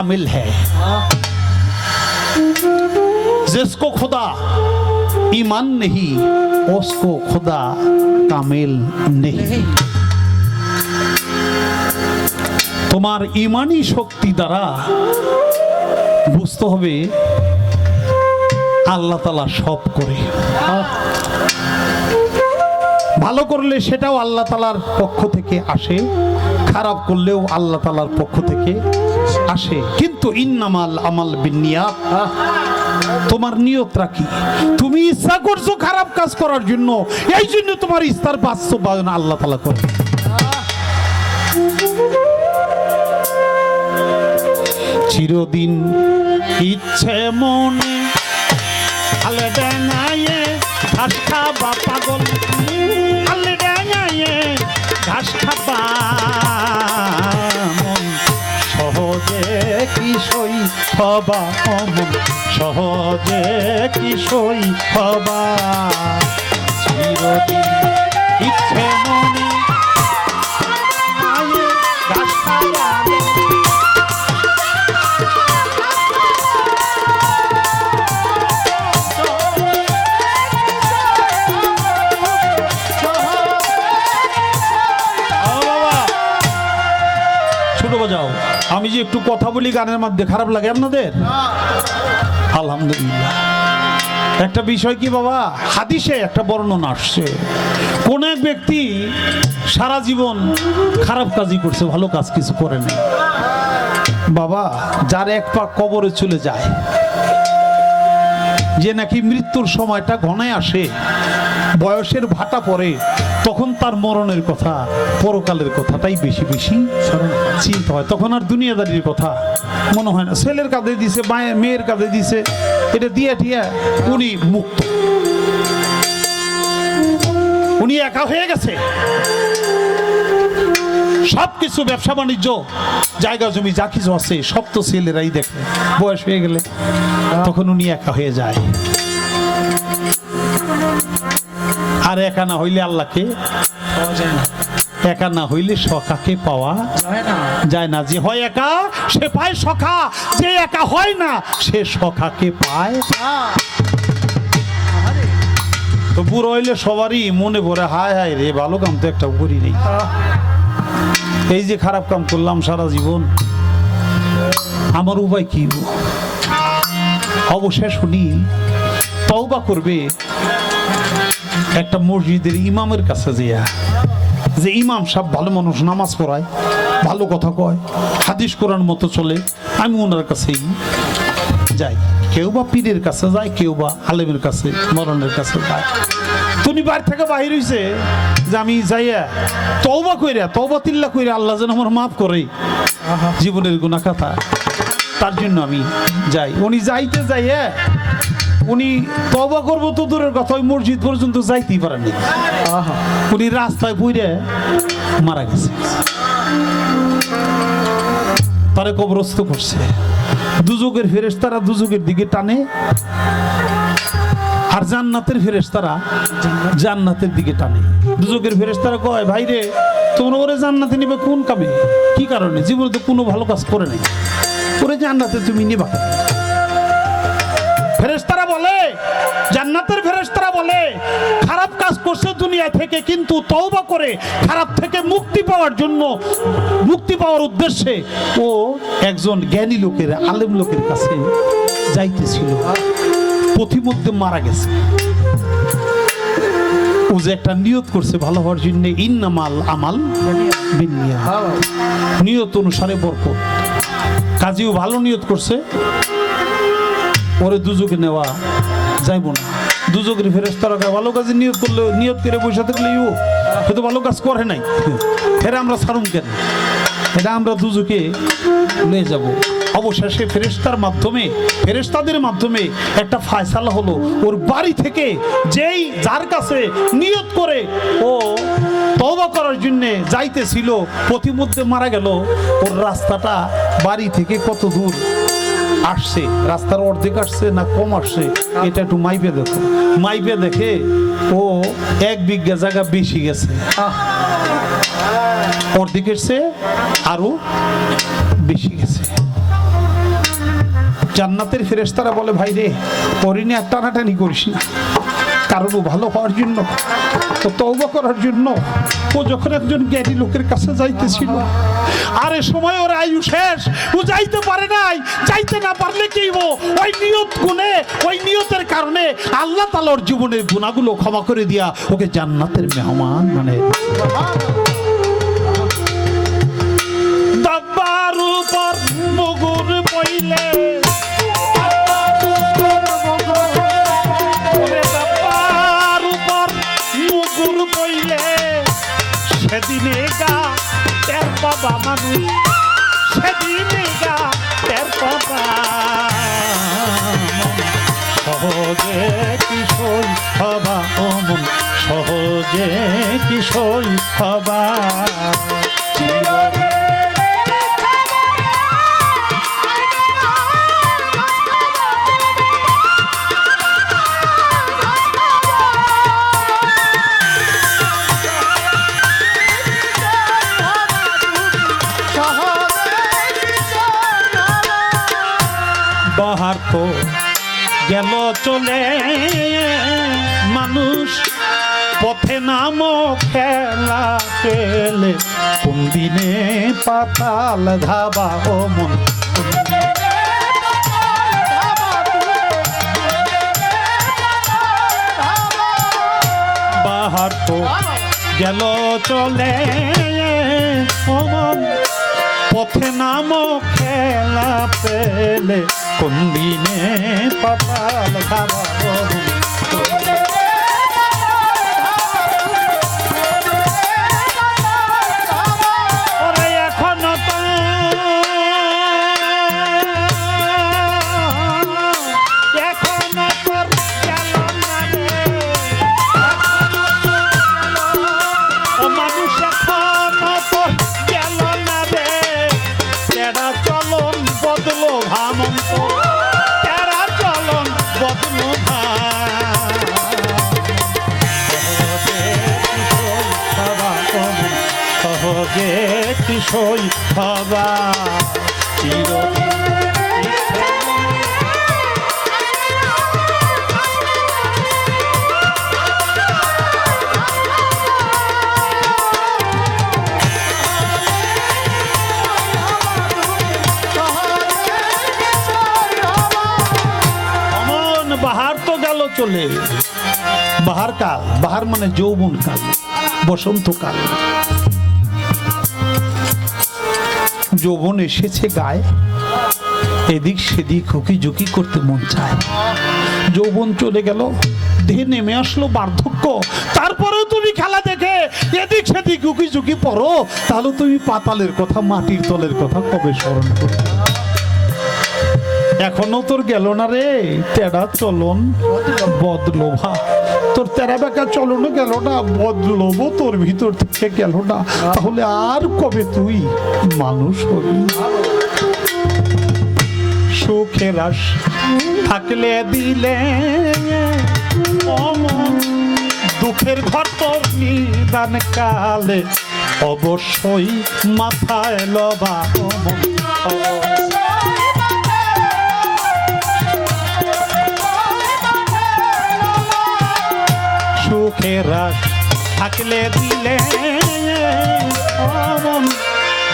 कामिल है। जिसको खुदा ईमान नहीं उसको खुदा कामिल नहीं। তোমার ঈমানি শক্তি দ্বারা বুঝতে হবে আল্লাহ তাআলা সব করে। ভালো করলে সেটাও আল্লাহ তাআলার পক্ষ থেকে আসে, খারাপ করলেও আল্লাহ তাআলার পক্ষ থেকে আসে। কিন্তু ইন্নামাল আমাল বিন্নিয়াত, তোমার নিয়তটা কি? তুমি ইচ্ছা করছো খারাপ কাজ করার জন্য, এই জন্য তোমার ইচ্ছার বাস্তবায়ন আল্লাহ তাআলা করে। চিরদিন ইচ্ছে মনে আলে ডাঙায়ে ঘাস খাবা পাগল, আলে ডাঙায়ে ঘাস খাবা মন সহজে কি সই হবা, অমন সহজে কি সই হবা। চিরদিন ইচ্ছে মনে আলে ঘাস খাবা যাও। আমি যে একটু কথা বলি গানের মধ্যে, খারাপ লাগে আপনাদের? আলহামদুলিল্লাহ। একটা বিষয় কি বাবা, হাদিসে একটা বর্ণনা আসছে, কোন এক ব্যক্তি সারা জীবন খারাপ কাজই করছে, ভালো কাজ কিছু করে নাই। বাবা, যার এক পা কবরে চলে যায়, যে নাকি মৃত্যুর সময়টা ঘনায় আসে, বয়সের ভাটা পড়ে, তখন তার মরণের কথা, পরকালের কথাটাই বেশি বেশি চিন্তা হয়। তখন আর দুনিয়াদারির কথা মনে হয় না। ছেলের কাঁধে দিছে, মেয়ের কাঁধে দিছে, এটা দিয়ে টিয়া উনি মুক্ত, উনি একা হয়ে গেছে। সবকিছু ব্যবসা বাণিজ্য, জায়গা জমি যা কিছু আছে সব তো ছেলেরাই দেখে। বয়স হয়ে গেলে তখন উনি একা হয়ে যায়। আর একা না হইলে আল্লাহকে পাওয়া যায় না, একা না হইলে সখাকে পাওয়া যায় না। যে হয় একা সে পায় সখা, যে একা হয় না সে সখাকে পায় না। তো বুড়ো হইলে সবারই মনে পড়ে, হায় হায় রে, ভালো কাম তো একটা করি নেই, এই যে খারাপ কাম করলাম সারা জীবন, আমার উপায় কি? অবশেষ উনি তওবা করবে একটা মসজিদের ইমামের কাছে যেয়া, যে ইমাম সাহেব ভালো মানুষ, নামাজ পড়ায়, ভালো কথা কয়, হাদিস কোরআন মতো চলে, আমি ওনার কাছেই যাই। কেউ বা পীরের কাছে যায়, কেউ বা আলেমের কাছে, মরণের কাছে যায়। তুমি বাড়ি থেকে বাহির হইছে যে আমি যাইয়া তওবা কইরা, তওবা তিল্লা কইরা আল্লাহ যেন আমার মাফ করে জীবনের গুনাহ খাতা, তার জন্য আমি যাই। উনি যাইতে যাইয়া উনি তওবা করবো তো দূরের কথা, ওই মসজিদ পর্যন্ত যাইতেই পারেননি। উনি রাস্তায় পড়ে মারা গেছে, তারে কবরস্থ করছে। দুজকের ফেরেশতারা দুজকের দিকে টানে, আর জান্নাতের ফেরেশতারা জান্নাতের দিকে টানে। দুজকের ফেরেশতারা কয়, ভাই রে, তোমরা ওরে জান্নাতে নিবে কোন কামে, কি কারণে? জীবনে তো কোনো ভালো কাজ করে নাই, ওরে জান্নাতে তুমি নিবা। ফেরেশতারা বলে, জান্নাতের ফেরেশতারা বলে, খারাপ কাজ করছে দুনিয়া থেকে, কিন্তু তওবা করে খারাপ থেকে মুক্তি পাওয়ার জন্য, মুক্তি পাওয়ার উদ্দেশ্যে ও একজন জ্ঞানী লোকের, আলেম লোকের কাছে যাইতেছিল, পথিমধ্যে মারা গেছে। ও যে একটা নিয়ত করছে ভালো হওয়ার জন্য, ইন্নামাল আমাল বিন্নিয়াত, নিয়ত অনুসারে বরকত। কাজেও ভালো নিয়ত করছে, ওরে দুজকে নেওয়া যাইব না। দুজকের ফেরেশতারা ভালো কাজে নিয়ত করলে, নিয়ত করে বসে থাকলে হয়তো ভালো কাজ করে নাই, ফেরে আমরা ছাড়ুন কেন, এটা আমরা দুজকে নিয়ে যাব। অবশেষে ফেরেশতার মাধ্যমে, ফেরেশতাদের মাধ্যমে একটা ফায়সালা হলো, ওর বাড়ি থেকে যেই যার কাছে নিয়ত করে ও তওবা করার জন্য যাইতেছিল, পথিমধ্যে মারা গেল। ওর রাস্তাটা বাড়ি থেকে কত দূর আসছে, রাস্তার অর্ধেক আসছে না কম আসছে, এটা একটু মাইপে দেখো। মাইপে দেখে ও 1 বিঘা জায়গা বেশি গেছে, অর্ধেকের চেয়ে আরো বেশি গেছে। জান্নাতের ফেরেশতারা বলে ভাই রে পরে নিয়ে টানাটানি করিস না, কারণ ও ভালো হওয়ার জন্য, ও তওবা করার জন্য ও যখন একজন জ্ঞানী লোকের কাছে যাইতেছিল, আর এ সময় ওর আয়ু শেষ, ও যাইতে পারে নাই। যাইতে না পারলে কি ও ওই নিয়ত গুণে, ওই নিয়তের কারণে আল্লাহ তাআলা ওর জীবনের গুনাহগুলো ক্ষমা করে দিয়া ওকে জান্নাতের মেহমান মানে দাব্বার উপর মুগুর পইলে সেদিনে গা তের বাবা মানুষ, সেদিনে গা তের বাবা সহজে কিশোর হবা ও মন, সহজে কিশোর হবা। বাহার তো গেল চলে মানুষ পথে নামো খেলা পেলে, কোন দিনে পাতাল ধাবা ও মন, বাহার তো গেল চলে ও মন পথে নামো খেলা পেলে, কোন দিনে পাতাল ধাবা ও মন। সহজে কিশোর হবা চিরদিন। বাহার তো গেল চলে, বাহার কাল, বাহার মানে যৌবন কাল, বসন্তকাল, যৌবন এসেছে গায়ে, এদিক সেদিক হুকি ঝুঁকি করতে মন চায়। যৌবন চলে গেল, দেহে নেমে আসলো বার্ধক্য, তারপরেও তুমি খেলা দেখে এদিক সেদিক হুকি ঝুঁকি পড়ো, তাহলে তুমি পাতালের কথা, মাটির তলের কথা কবে স্মরণ করবে? এখনো তোর গেল না রে তেরা চলন বদলোভা, তোর তেরা বেকা চলন গেল না, বদলোভ তোর ভিতর থেকে গেল না, তাহলে আর কবে তুই মানুষ হবি? সুখের আশ থাকলে দিলে দুঃখের ঘর তোর নিদান কালে, অবশ্যই মাথায় লবা সুখের আশ থাকলে দিলে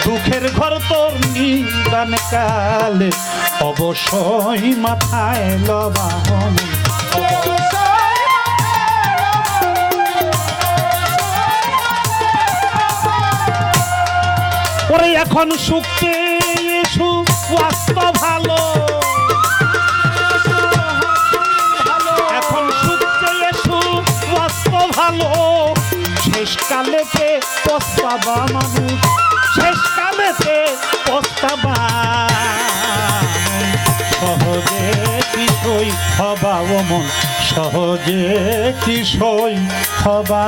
দুঃখের ঘর তোর নিদান কালে, অবশ্যই মাথায় লবা। ওরে এখন সুখে সুখ বাস্তব ভালো, এখন সুখে সুখ বাস্তব ভালো, শেষকালেতে পস্তাবা মানুষ, শেষকালেতে পস্তাবা। সহজে কিশোর হবা ও মন, সহজে কিশোর হবা।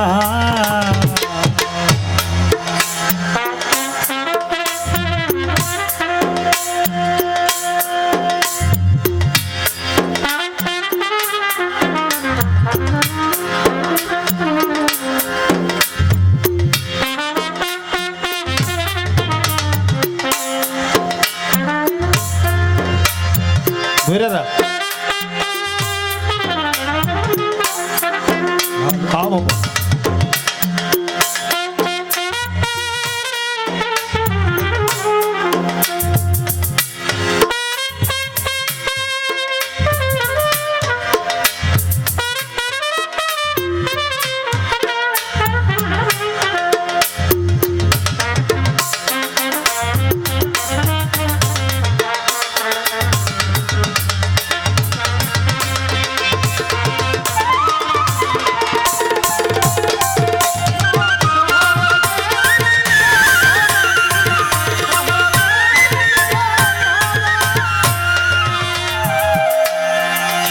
ধরে রাখ। খাও বাবা।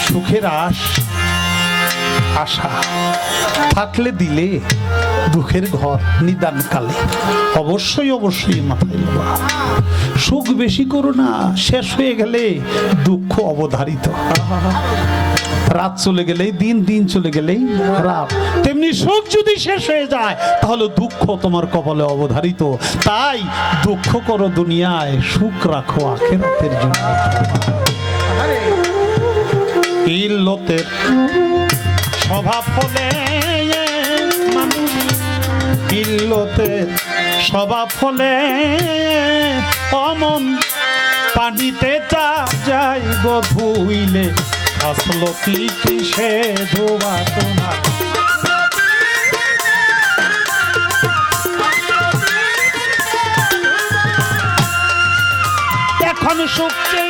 সুখের আশা থাকলে দিলে দুঃখের ঘর নিদান কালে। অবশ্যই অবশ্যই মাথায় নেওয়া। সুখ বেশি করো না, শেষ হয়ে গেলে দুঃখ অবধারিত। রাত চলে গেলেই দিন, দিন চলে গেলেই রাত। তেমনি সুখ যদি শেষ হয়ে যায় তাহলে দুঃখ তোমার কপালে অবধারিত। তাই দুঃখ করো দুনিয়ায়, সুখ রাখো আখিরাতের জন্য। ইল্লতের স্বভাব হলে মানুষ, ইল্লতের স্বভাব হলে অমন পানিতে তা যাই গো ধুইলে। আসলো কি কিসে ধোয়া তোমার, এখন সুখে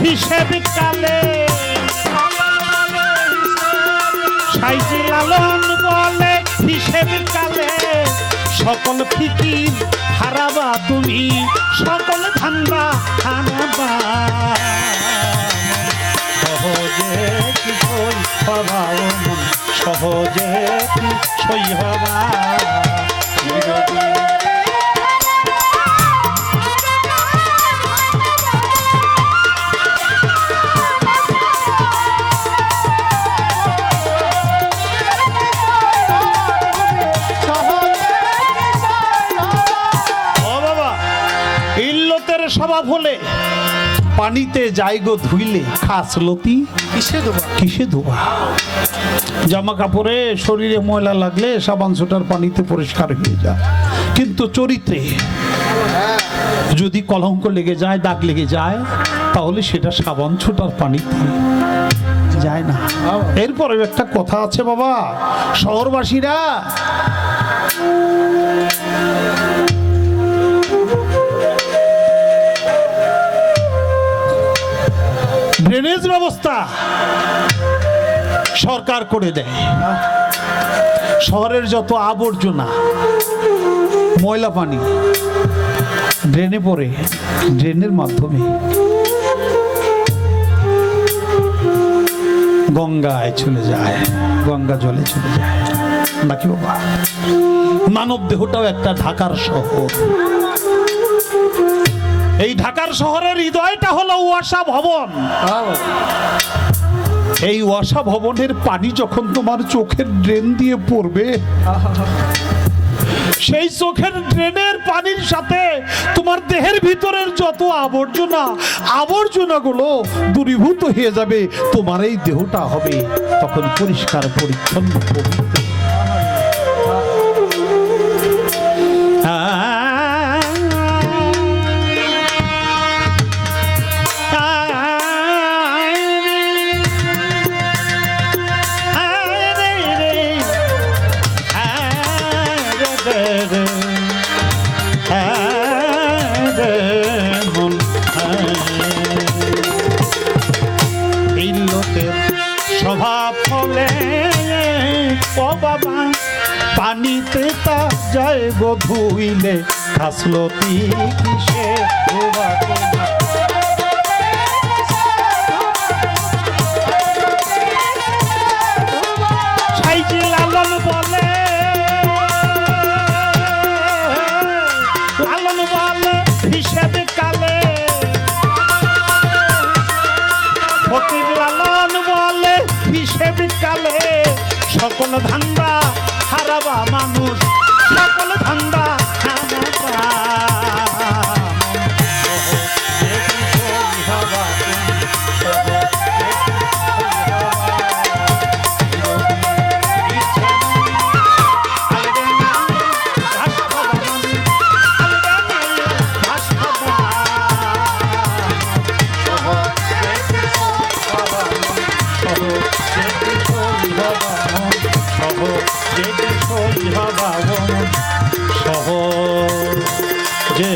হিসেব কালে, সাইজি লালন বলে হিসেব কালে। সকল ফিকির হারাবা তুমি, সকল ধান্দা হারাবা। সহজে কি সই হবা মন, সহজে কি সই হবা। স্বভাব হলে পানিতে যাইগো ধুইলে, খাসলতি কিসে ধোয়া। জামা কাপড়ে শরীরে ময়লা লাগলে সাবান ছোটার পানিতে পরিষ্কার হয়ে যায়, কিন্তু চরিত্রে যদি কলঙ্ক লেগে যায়, দাগ লেগে যায়, তাহলে সেটা সাবান ছোটার পানিতে যায় না। এরপরে একটা কথা আছে বাবা, শহরবাসীরা ড্রেনেজ ব্যবস্থা সরকার করে দেয়। শহরের যত আবর্জনা ময়লা পানি ড্রেনে পড়ে, ড্রেনের মাধ্যমে গঙ্গায় চলে যায়, গঙ্গা জলে চলে যায় নাকি বাবা। মানব দেহটাও একটা ঢাকার শহর। এই ঢাকার শহরের হৃদয়টা হলো ওয়াসা ভবন। এই ওয়াসা ভবনের পানি যখন তোমার চোখের ড্রেন দিয়ে পড়বে, সেই চোখের ড্রেনের পানির সাথে তোমার দেহের ভিতরের যত আবর্জনাগুলো দূরীভূত হয়ে যাবে। তোমার এই দেহটা হবে তখন পরিষ্কার পরিচ্ছন্ন পবিত্র। স্বভাব হলে ও বাবা পানিতে তা যায় গো ধুইলে। খাসলতি কিসে ধোয়া তোমার, সাইজি লালন বলে, লালন বলে হিসেবে কালে। ফকির লালন বলে হিসেব কালে, সকল ধান্দা হারাবা মানুষ সকল ধান্দা সহ যে